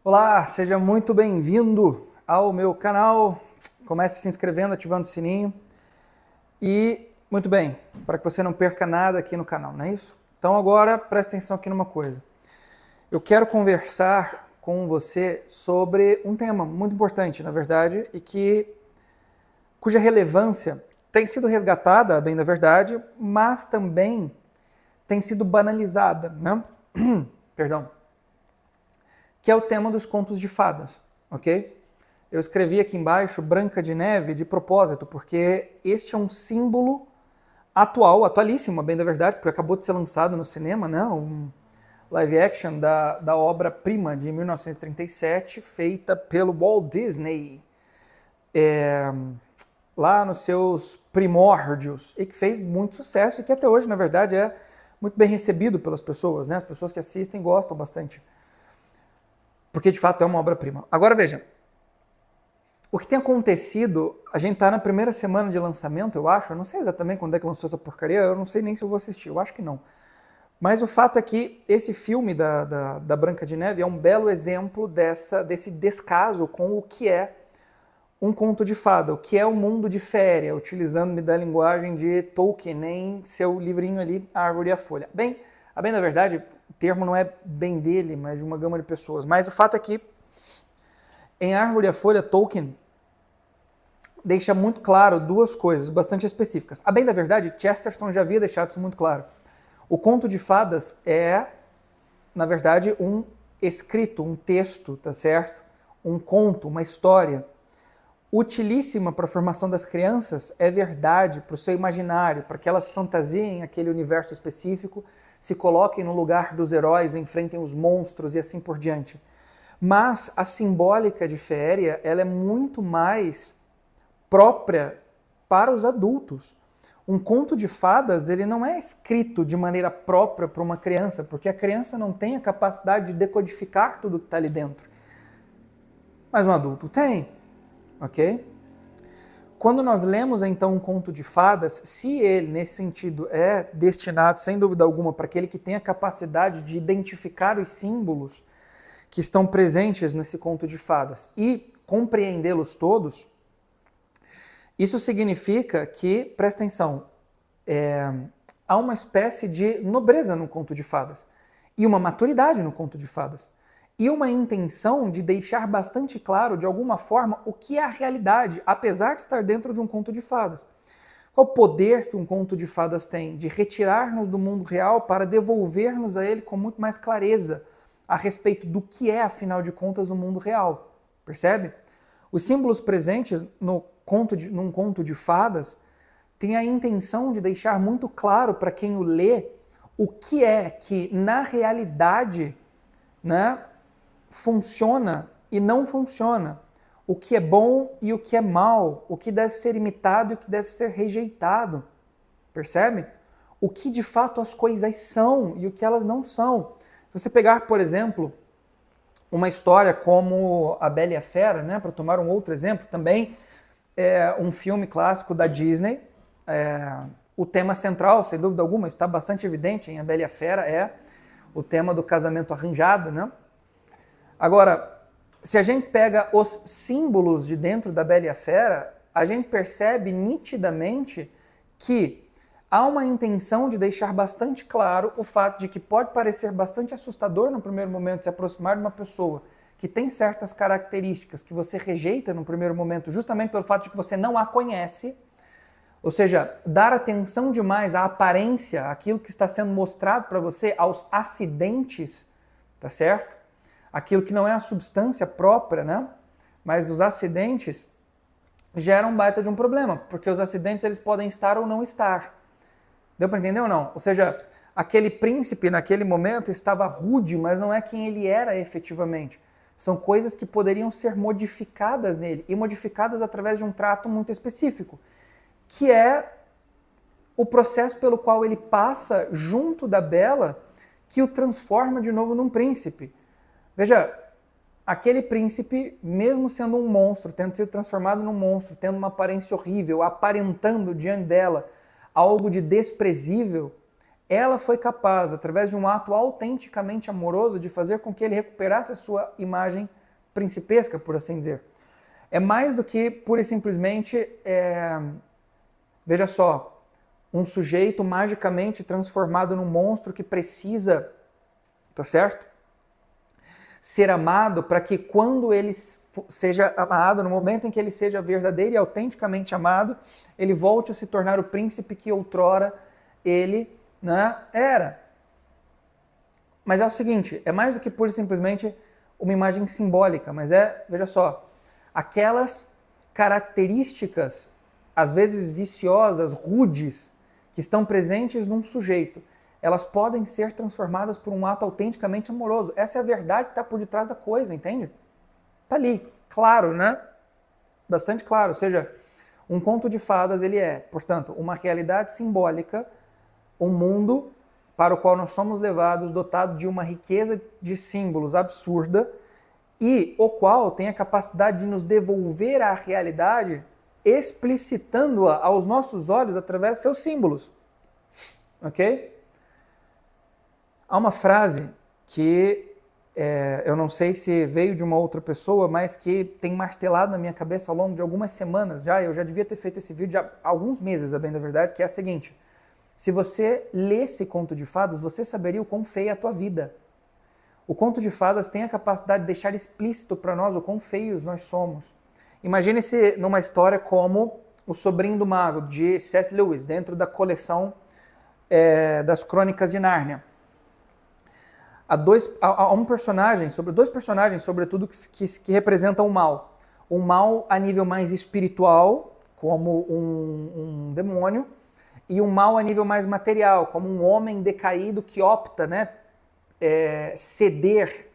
Olá, seja muito bem-vindo ao meu canal. Comece se inscrevendo, ativando o sininho. E, muito bem, para que você não perca nada aqui no canal, não é isso? Então agora, preste atenção aqui numa coisa. Eu quero conversar com você sobre um tema muito importante, na verdade, e cuja relevância tem sido resgatada, a bem da verdade, mas também tem sido banalizada, né? Perdão. Que é o tema dos contos de fadas, ok? Eu escrevi aqui embaixo Branca de Neve de propósito, porque este é um símbolo atual, atualíssimo, bem da verdade, porque acabou de ser lançado no cinema, né? Um live action da obra-prima de 1937, feita pelo Walt Disney, lá nos seus primórdios, e que fez muito sucesso e que até hoje, na verdade, é muito bem recebido pelas pessoas, né? As pessoas que assistem gostam bastante, porque de fato é uma obra-prima. Agora veja, o que tem acontecido, a gente tá na primeira semana de lançamento, eu acho, eu não sei exatamente quando é que lançou essa porcaria, eu não sei nem se eu vou assistir, eu acho que não. Mas o fato é que esse filme da Branca de Neve é um belo exemplo desse descaso com o que é um conto de fada, o que é o mundo de féria, utilizando-me da linguagem de Tolkien em seu livrinho ali, A Árvore e a Folha. Bem, a bem da verdade, o termo não é bem dele, mas de uma gama de pessoas. Mas o fato é que em A Árvore e a Folha, Tolkien deixa muito claro duas coisas bastante específicas. A bem da verdade, Chesterton já havia deixado isso muito claro. O conto de fadas é, na verdade, um escrito, um texto, tá certo? Um conto, uma história utilíssima para a formação das crianças, é verdade, para o seu imaginário, para que elas fantasiem aquele universo específico, se coloquem no lugar dos heróis, enfrentem os monstros e assim por diante. Mas a simbólica de Féria, ela é muito mais própria para os adultos. Um conto de fadas, ele não é escrito de maneira própria para uma criança, porque a criança não tem a capacidade de decodificar tudo que está ali dentro. Mas um adulto tem, ok? Quando nós lemos então um conto de fadas, se ele, nesse sentido, é destinado, sem dúvida alguma, para aquele que tem a capacidade de identificar os símbolos que estão presentes nesse conto de fadas e compreendê-los todos, isso significa que, presta atenção, há uma espécie de nobreza no conto de fadas e uma maturidade no conto de fadas e uma intenção de deixar bastante claro, de alguma forma, o que é a realidade, apesar de estar dentro de um conto de fadas. Qual o poder que um conto de fadas tem de retirar-nos do mundo real para devolver-nos a ele com muito mais clareza a respeito do que é, afinal de contas, o mundo real. Percebe? Os símbolos presentes num conto de fadas têm a intenção de deixar muito claro para quem o lê o que é que, na realidade, né, funciona e não funciona. O que é bom e o que é mal. O que deve ser imitado e o que deve ser rejeitado. Percebe? O que de fato as coisas são e o que elas não são. Se você pegar, por exemplo, uma história como A Bela e a Fera, né, para tomar um outro exemplo, também é um filme clássico da Disney. O tema central, sem dúvida alguma, está bastante evidente em A Bela e a Fera, é o tema do casamento arranjado, né? Agora, se a gente pega os símbolos de dentro da Bela e a Fera, a gente percebe nitidamente que há uma intenção de deixar bastante claro o fato de que pode parecer bastante assustador no primeiro momento se aproximar de uma pessoa que tem certas características que você rejeita no primeiro momento justamente pelo fato de que você não a conhece, ou seja, dar atenção demais à aparência, àquilo que está sendo mostrado para você, aos acidentes, tá certo? Aquilo que não é a substância própria, né? Mas os acidentes geram um baita de um problema, porque os acidentes eles podem estar ou não estar. Deu para entender ou não? Ou seja, aquele príncipe naquele momento estava rude, mas não é quem ele era efetivamente. São coisas que poderiam ser modificadas nele, e modificadas através de um trato muito específico, que é o processo pelo qual ele passa junto da Bela, que o transforma de novo num príncipe. Veja, aquele príncipe, mesmo sendo um monstro, tendo sido transformado num monstro, tendo uma aparência horrível, aparentando diante dela algo de desprezível, ela foi capaz, através de um ato autenticamente amoroso, de fazer com que ele recuperasse a sua imagem principesca, por assim dizer. É mais do que pura e simplesmente, veja só, um sujeito magicamente transformado num monstro que precisa, tá certo? Ser amado para que quando ele seja amado, no momento em que ele seja verdadeiro e autenticamente amado, ele volte a se tornar o príncipe que outrora ele, né, era. Mas é o seguinte, é mais do que pura e simplesmente uma imagem simbólica, mas veja só, aquelas características, às vezes viciosas, rudes, que estão presentes num sujeito, elas podem ser transformadas por um ato autenticamente amoroso. Essa é a verdade que está por detrás da coisa, entende? Está ali, claro, né? Bastante claro. Ou seja, um conto de fadas, ele é, portanto, uma realidade simbólica, um mundo para o qual nós somos levados, dotado de uma riqueza de símbolos absurda, e o qual tem a capacidade de nos devolver a realidade, explicitando-a aos nossos olhos através de seus símbolos. Ok? Há uma frase que eu não sei se veio de uma outra pessoa, mas que tem martelado na minha cabeça ao longo de algumas semanas já. Eu já devia ter feito esse vídeo há alguns meses, a bem da verdade, que é a seguinte: se você lesse Conto de Fadas, você saberia o quão feia é a tua vida. O Conto de Fadas tem a capacidade de deixar explícito para nós o quão feios nós somos. Imagine-se numa história como O Sobrinho do Mago, de C.S. Lewis, dentro da coleção das Crônicas de Nárnia. Há dois personagens, sobretudo, que representam o mal. O mal a nível mais espiritual, como um demônio, e um mal a nível mais material, como um homem decaído que opta, né, ceder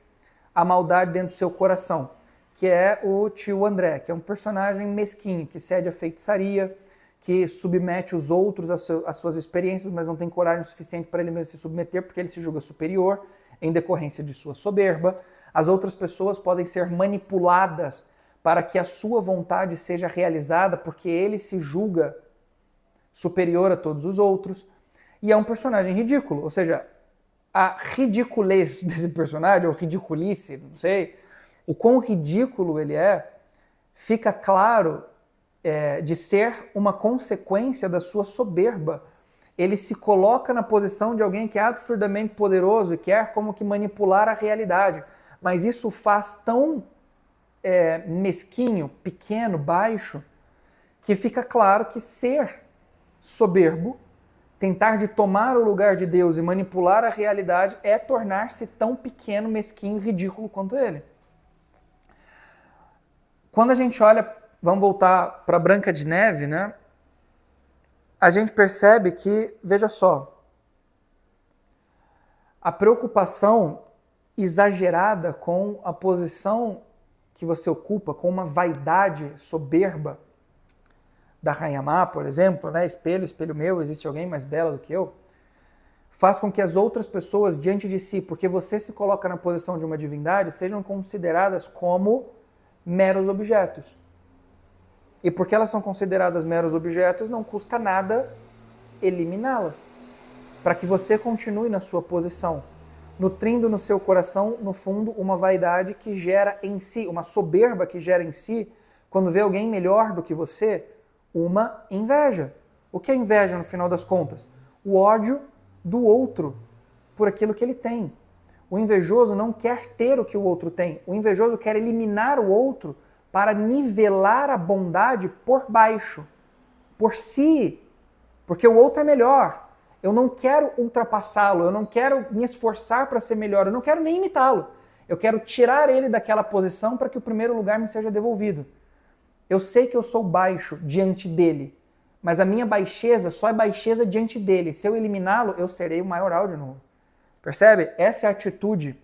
à maldade dentro do seu coração, que é o tio André, que é um personagem mesquinho, que cede à feitiçaria, que submete os outros às suas experiências, mas não tem coragem suficiente para ele mesmo se submeter, porque ele se julga superior em decorrência de sua soberba. As outras pessoas podem ser manipuladas para que a sua vontade seja realizada, porque ele se julga superior a todos os outros. E é um personagem ridículo, ou seja, a ridiculez desse personagem, ou ridiculice, não sei, o quão ridículo ele fica claro de ser uma consequência da sua soberba. Ele se coloca na posição de alguém que é absurdamente poderoso e quer como que manipular a realidade. Mas isso faz tão mesquinho, pequeno, baixo, que fica claro que ser soberbo, tentar de tomar o lugar de Deus e manipular a realidade é tornar-se tão pequeno, mesquinho, ridículo quanto ele. Quando a gente olha, vamos voltar para Branca de Neve, né? A gente percebe que, veja só, a preocupação exagerada com a posição que você ocupa, com uma vaidade soberba da Rainha Má, por exemplo, né? Espelho, espelho meu, existe alguém mais bela do que eu? Faz com que as outras pessoas diante de si, porque você se coloca na posição de uma divindade, sejam consideradas como meros objetos. E porque elas são consideradas meros objetos, não custa nada eliminá-las, para que você continue na sua posição, nutrindo no seu coração, no fundo, uma vaidade que gera em si, uma soberba que gera em si, quando vê alguém melhor do que você, uma inveja. O que é inveja no final das contas? O ódio do outro por aquilo que ele tem. O invejoso não quer ter o que o outro tem. O invejoso quer eliminar o outro para nivelar a bondade por baixo, por si, porque o outro é melhor. Eu não quero ultrapassá-lo, eu não quero me esforçar para ser melhor, eu não quero nem imitá-lo. Eu quero tirar ele daquela posição para que o primeiro lugar me seja devolvido. Eu sei que eu sou baixo diante dele, mas a minha baixeza só é baixeza diante dele. Se eu eliminá-lo, eu serei o maioral de novo. Percebe? Essa é a atitude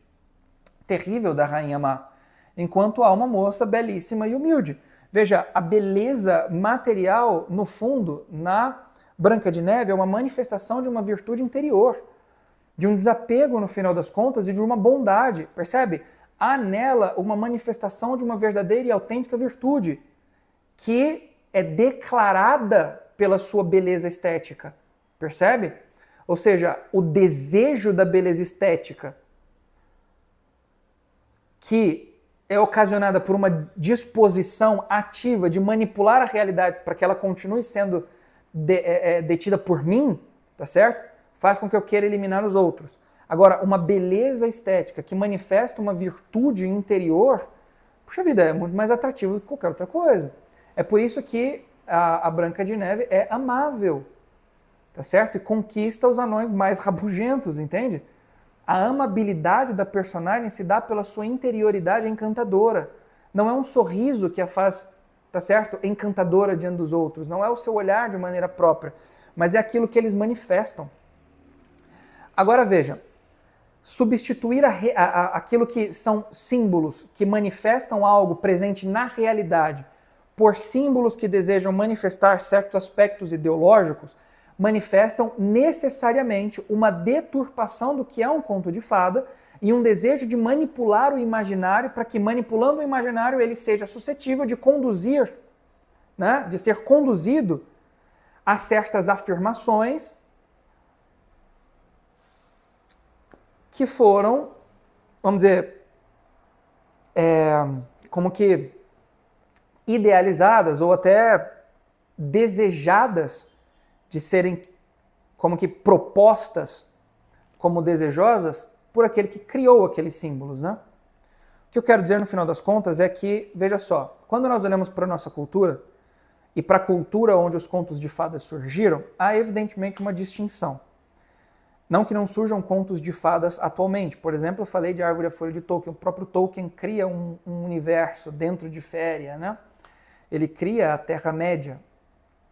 terrível da Rainha Má. Enquanto há uma moça belíssima e humilde. Veja, a beleza material, no fundo, na Branca de Neve, é uma manifestação de uma virtude interior, de um desapego, no final das contas, e de uma bondade. Percebe? Há nela uma manifestação de uma verdadeira e autêntica virtude, que é declarada pela sua beleza estética. Percebe? Ou seja, o desejo da beleza estética, que é ocasionada por uma disposição ativa de manipular a realidade para que ela continue sendo detida por mim, tá certo? Faz com que eu queira eliminar os outros. Agora, uma beleza estética que manifesta uma virtude interior, puxa vida, é muito mais atrativo do que qualquer outra coisa. É por isso que a Branca de Neve é amável, tá certo? E conquista os anões mais rabugentos, entende? A amabilidade da personagem se dá pela sua interioridade encantadora. Não é um sorriso que a faz, tá certo, encantadora diante dos outros. Não é o seu olhar de maneira própria, mas é aquilo que eles manifestam. Agora veja, substituir aquilo que são símbolos que manifestam algo presente na realidade por símbolos que desejam manifestar certos aspectos ideológicos, manifestam necessariamente uma deturpação do que é um conto de fada e um desejo de manipular o imaginário para que, manipulando o imaginário, ele seja suscetível de conduzir, né, de ser conduzido a certas afirmações que foram, vamos dizer, como que idealizadas ou até desejadas de serem como que propostas como desejosas por aquele que criou aqueles símbolos, né? O que eu quero dizer no final das contas é que, veja só, quando nós olhamos para a nossa cultura e para a cultura onde os contos de fadas surgiram, há evidentemente uma distinção. Não que não surjam contos de fadas atualmente. Por exemplo, eu falei de Árvore e a Folha de Tolkien. O próprio Tolkien cria um universo dentro de Féria, né? Ele cria a Terra-média.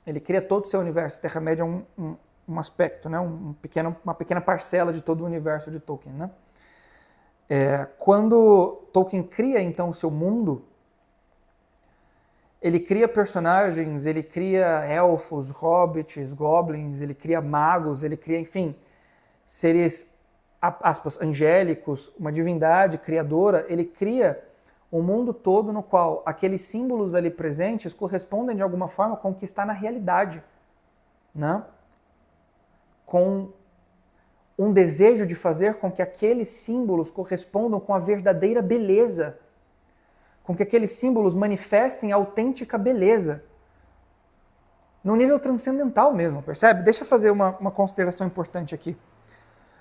Ele cria todo o seu universo. A Terra-média é um aspecto, né? Uma pequena parcela de todo o universo de Tolkien, né? Quando Tolkien cria, então, o seu mundo, ele cria personagens, ele cria elfos, hobbits, goblins, ele cria magos, ele cria, enfim, seres, aspas, angélicos, uma divindade criadora. Ele cria um mundo todo no qual aqueles símbolos ali presentes correspondem de alguma forma com o que está na realidade, né? Com um desejo de fazer com que aqueles símbolos correspondam com a verdadeira beleza, com que aqueles símbolos manifestem a autêntica beleza, no nível transcendental mesmo, percebe? Deixa eu fazer uma consideração importante aqui.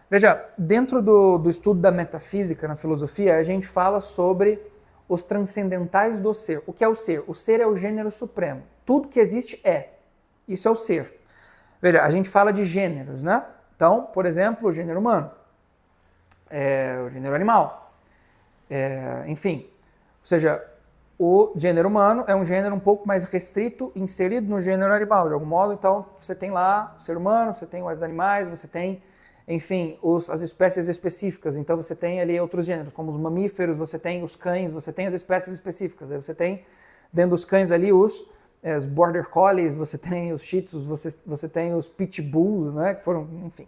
Veja, dentro do estudo da metafísica na filosofia, a gente fala sobre os transcendentais do ser. O que é o ser? O ser é o gênero supremo. Tudo que existe é. Isso é o ser. Veja, a gente fala de gêneros, né? Então, por exemplo, o gênero humano, o gênero animal, enfim. Ou seja, o gênero humano é um gênero um pouco mais restrito, inserido no gênero animal, de algum modo. Então, você tem lá o ser humano, você tem os animais, você tem, enfim, as espécies específicas. Então, você tem ali outros gêneros, como os mamíferos, você tem os cães, você tem as espécies específicas. Aí você tem, dentro dos cães ali, os border collies, você tem os shih tzus, você tem os pitbulls, né, que foram, enfim.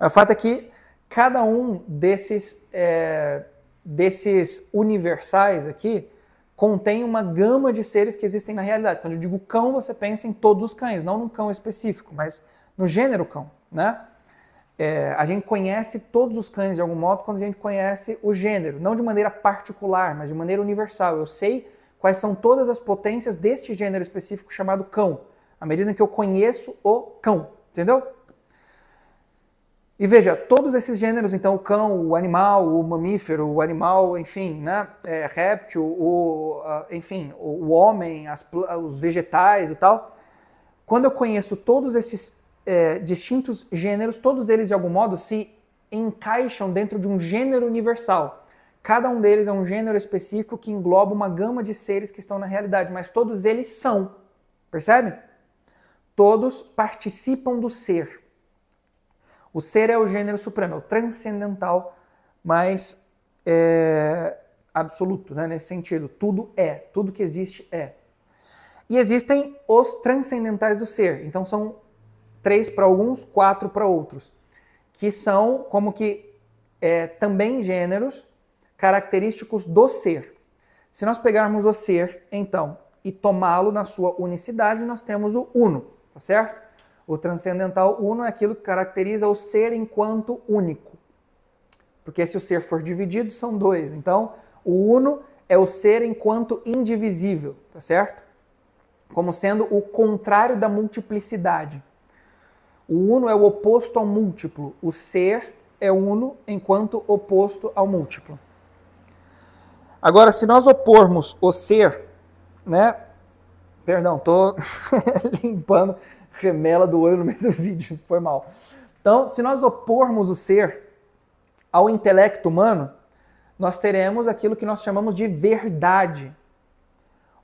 O fato é que cada um desses universais aqui contém uma gama de seres que existem na realidade. Quando eu digo cão, você pensa em todos os cães, não num cão específico, mas no gênero cão, né? A gente conhece todos os cães de algum modo quando a gente conhece o gênero, não de maneira particular, mas de maneira universal. Eu sei quais são todas as potências deste gênero específico chamado cão, à medida que eu conheço o cão, entendeu? E veja, todos esses gêneros, então, o cão, o animal, o mamífero, o animal, enfim, né, réptil, enfim, o homem, os vegetais e tal, quando eu conheço todos esses distintos gêneros, todos eles, de algum modo, se encaixam dentro de um gênero universal. Cada um deles é um gênero específico que engloba uma gama de seres que estão na realidade, mas todos eles são, percebe? Todos participam do ser. O ser é o gênero supremo, é o transcendental, mais absoluto, né? Nesse sentido. Tudo que existe é. E existem os transcendentais do ser, então são 3 para alguns, 4 para outros, que são como que também gêneros característicos do ser. Se nós pegarmos o ser, então, e tomá-lo na sua unicidade, nós temos o uno, tá certo? O transcendental uno é aquilo que caracteriza o ser enquanto único. Porque se o ser for dividido, são dois. Então, o uno é o ser enquanto indivisível, tá certo? Como sendo o contrário da multiplicidade. O uno é o oposto ao múltiplo. O ser é uno enquanto oposto ao múltiplo. Agora, se nós opormos o ser, né? Perdão, tô limpando remela do olho no meio do vídeo, foi mal. Então, se nós opormos o ser ao intelecto humano, nós teremos aquilo que nós chamamos de verdade.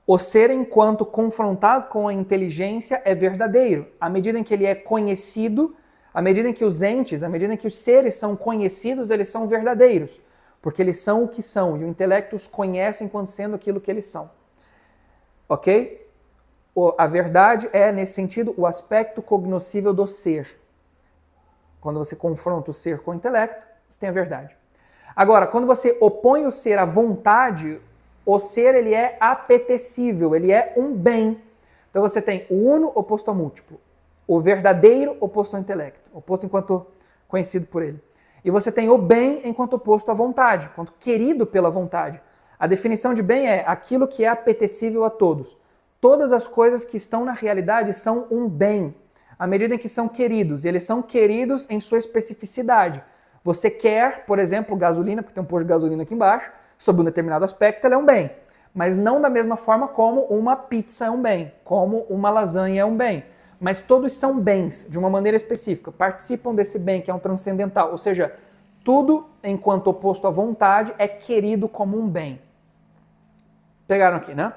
O ser, enquanto confrontado com a inteligência, é verdadeiro. À medida em que ele é conhecido, à medida em que os entes, à medida em que os seres são conhecidos, eles são verdadeiros. Porque eles são o que são, e o intelecto os conhece enquanto sendo aquilo que eles são. Ok? A verdade é, nesse sentido, o aspecto cognoscível do ser. Quando você confronta o ser com o intelecto, você tem a verdade. Agora, quando você opõe o ser à vontade, o ser ele é apetecível, ele é um bem. Então você tem o uno oposto ao múltiplo, o verdadeiro oposto ao intelecto, oposto enquanto conhecido por ele. E você tem o bem enquanto oposto à vontade, enquanto querido pela vontade. A definição de bem é aquilo que é apetecível a todos. Todas as coisas que estão na realidade são um bem, à medida em que são queridos. E eles são queridos em sua especificidade. Você quer, por exemplo, gasolina, porque tem um posto de gasolina aqui embaixo, sob um determinado aspecto, ela é um bem. Mas não da mesma forma como uma pizza é um bem, como uma lasanha é um bem. Mas todos são bens, de uma maneira específica, participam desse bem que é um transcendental. Ou seja, tudo, enquanto oposto à vontade, é querido como um bem. Pegaram aqui, né?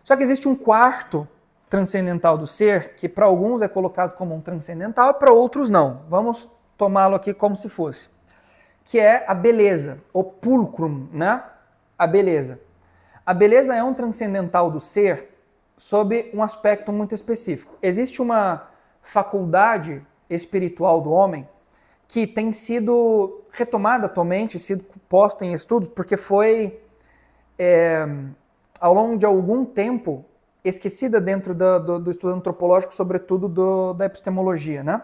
Só que existe um quarto transcendental do ser, que para alguns é colocado como um transcendental e para outros não. Vamos tomá-lo aqui como se fosse. Que é a beleza, o pulcrum, né? A beleza. A beleza é um transcendental do ser sob um aspecto muito específico. Existe uma faculdade espiritual do homem que tem sido retomada atualmente, sido posta em estudos, porque foi, ao longo de algum tempo, esquecida dentro do estudo antropológico, sobretudo da epistemologia, né?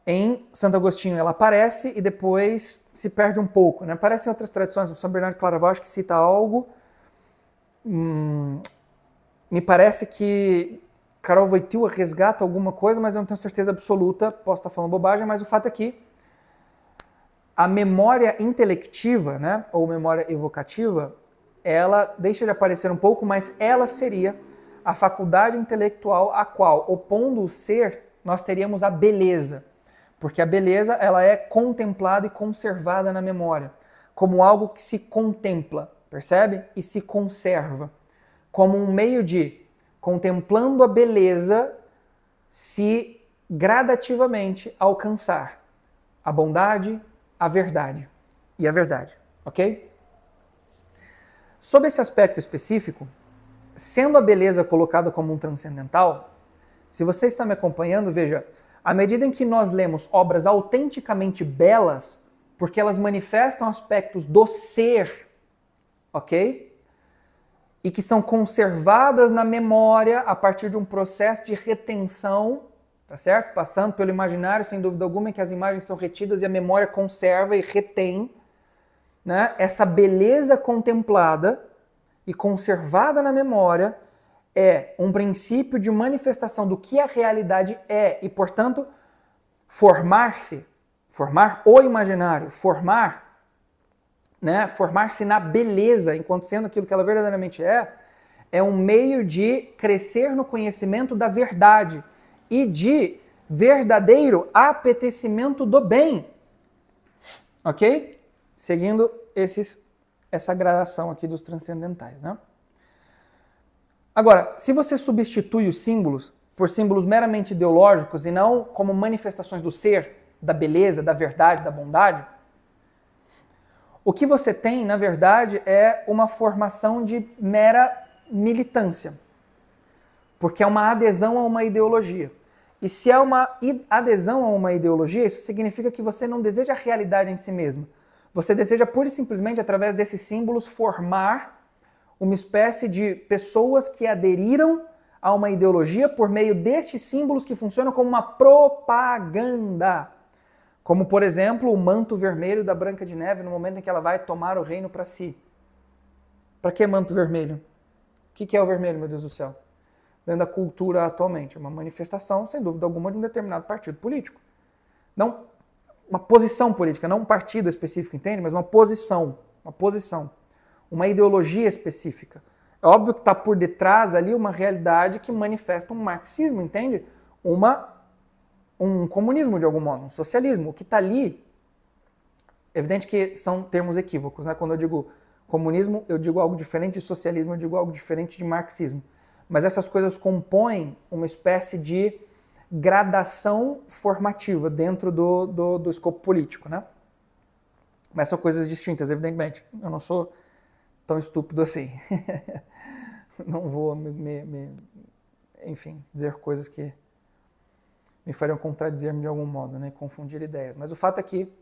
Em Santo Agostinho ela aparece e depois se perde um pouco, né? Aparece em outras tradições, São Bernardo de Claraval acho que cita algo. Me parece que Karol Wojtyła resgata alguma coisa, mas eu não tenho certeza absoluta, posso estar falando bobagem, mas o fato é que a memória intelectiva, né, ou memória evocativa, ela deixa de aparecer um pouco, mas ela seria a faculdade intelectual a qual, opondo o ser, nós teríamos a beleza. Porque a beleza ela é contemplada e conservada na memória, como algo que se contempla, percebe? E se conserva, como um meio de, contemplando a beleza, se gradativamente alcançar a bondade, a verdade e a verdade, ok? Sob esse aspecto específico, sendo a beleza colocada como um transcendental, se você está me acompanhando, veja, à medida em que nós lemos obras autenticamente belas, porque elas manifestam aspectos do ser, ok? E que são conservadas na memória a partir de um processo de retenção, tá certo? Passando pelo imaginário, sem dúvida alguma, em que as imagens são retidas e a memória conserva e retém, né? Essa beleza contemplada e conservada na memória é um princípio de manifestação do que a realidade é e, portanto, formar o imaginário, formar-se na beleza enquanto sendo aquilo que ela verdadeiramente é um meio de crescer no conhecimento da verdade e de verdadeiro apetecimento do bem. Ok? Seguindo essa gradação aqui dos transcendentais, né? Agora, se você substitui os símbolos por símbolos meramente ideológicos e não como manifestações do ser, da beleza, da verdade, da bondade, o que você tem, na verdade, é uma formação de mera militância, porque é uma adesão a uma ideologia. E se é uma adesão a uma ideologia, isso significa que você não deseja a realidade em si mesma. Você deseja, pura e simplesmente, através desses símbolos, formar uma espécie de pessoas que aderiram a uma ideologia por meio destes símbolos que funcionam como uma propaganda. Como, por exemplo, o manto vermelho da Branca de Neve no momento em que ela vai tomar o reino para si. Para que manto vermelho? O que é o vermelho, meu Deus do céu? Dentro da cultura atualmente, é uma manifestação, sem dúvida alguma, de um determinado partido político. Não uma posição política, não um partido específico, entende? Mas uma posição, uma ideologia específica. É óbvio que está por detrás ali uma realidade que manifesta um marxismo, entende? Um comunismo de algum modo, um socialismo. O que está ali, é evidente que são termos equívocos, né? Quando eu digo comunismo, eu digo algo diferente de socialismo, eu digo algo diferente de marxismo. Mas essas coisas compõem uma espécie de gradação formativa dentro do escopo político, né? Mas são coisas distintas, evidentemente. Eu não sou tão estúpido assim. Não vou enfim, dizer coisas que me fariam contradizer-me de algum modo, né? Confundir ideias. Mas o fato é que,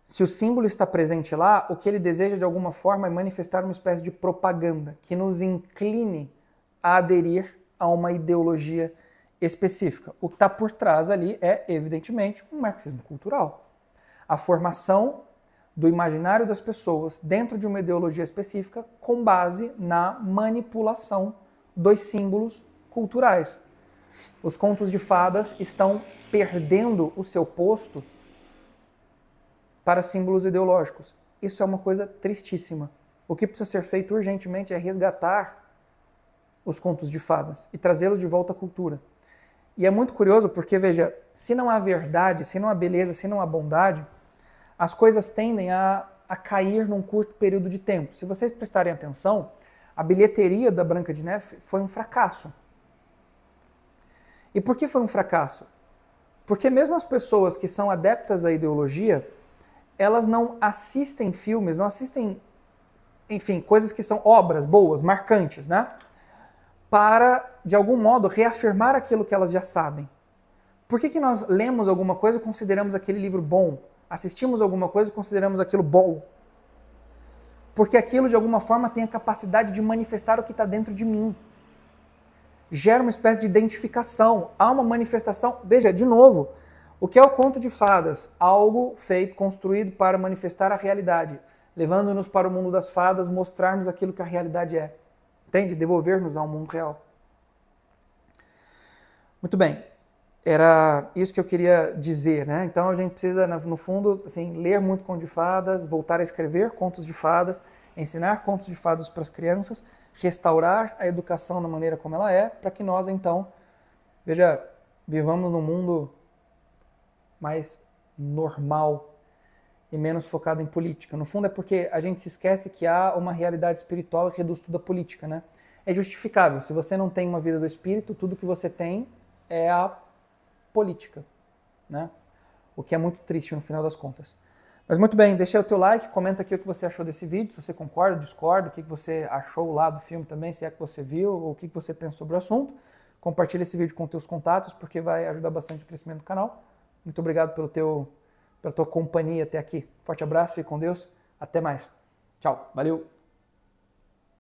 se o símbolo está presente lá, o que ele deseja de alguma forma é manifestar uma espécie de propaganda que nos incline a aderir a uma ideologia específica. O que está por trás ali é, evidentemente, um marxismo cultural. A formação do imaginário das pessoas dentro de uma ideologia específica com base na manipulação dos símbolos culturais. Os contos de fadas estão perdendo o seu posto para símbolos ideológicos. Isso é uma coisa tristíssima. O que precisa ser feito urgentemente é resgatar os contos de fadas e trazê-los de volta à cultura. E é muito curioso porque, veja, se não há verdade, se não há beleza, se não há bondade, as coisas tendem a cair num curto período de tempo. Se vocês prestarem atenção, a bilheteria da Branca de Neve foi um fracasso. E por que foi um fracasso? Porque mesmo as pessoas que são adeptas à ideologia, elas não assistem filmes, não assistem, enfim, coisas que são obras boas, marcantes, né? Para, de algum modo, reafirmar aquilo que elas já sabem. Por que nós lemos alguma coisa e consideramos aquele livro bom? Assistimos alguma coisa e consideramos aquilo bom? Porque aquilo, de alguma forma, tem a capacidade de manifestar o que está dentro de mim. Gera uma espécie de identificação. Há uma manifestação. Veja, de novo, o que é o conto de fadas? Algo feito, construído para manifestar a realidade, levando-nos para o mundo das fadas, mostrarmos aquilo que a realidade é. Entende? Devolver-nos ao mundo real. Muito bem. Era isso que eu queria dizer, né? Então a gente precisa, no fundo, assim, ler muito conto de fadas, voltar a escrever contos de fadas, ensinar contos de fadas para as crianças, restaurar a educação da maneira como ela é, para que nós, então, veja, vivamos num mundo mais normal e menos focado em política. No fundo é porque a gente se esquece que há uma realidade espiritual e reduz tudo a política, né? É justificável. Se você não tem uma vida do espírito, tudo que você tem é a política, né? O que é muito triste no final das contas. Mas muito bem, deixa aí o teu like, comenta aqui o que você achou desse vídeo, se você concorda, discorda, o que você achou lá do filme também, se é que você viu, ou o que você pensa sobre o assunto. Compartilha esse vídeo com teus contatos, porque vai ajudar bastante o crescimento do canal. Muito obrigado pela tua companhia até aqui. Forte abraço, fique com Deus, até mais. Tchau, valeu!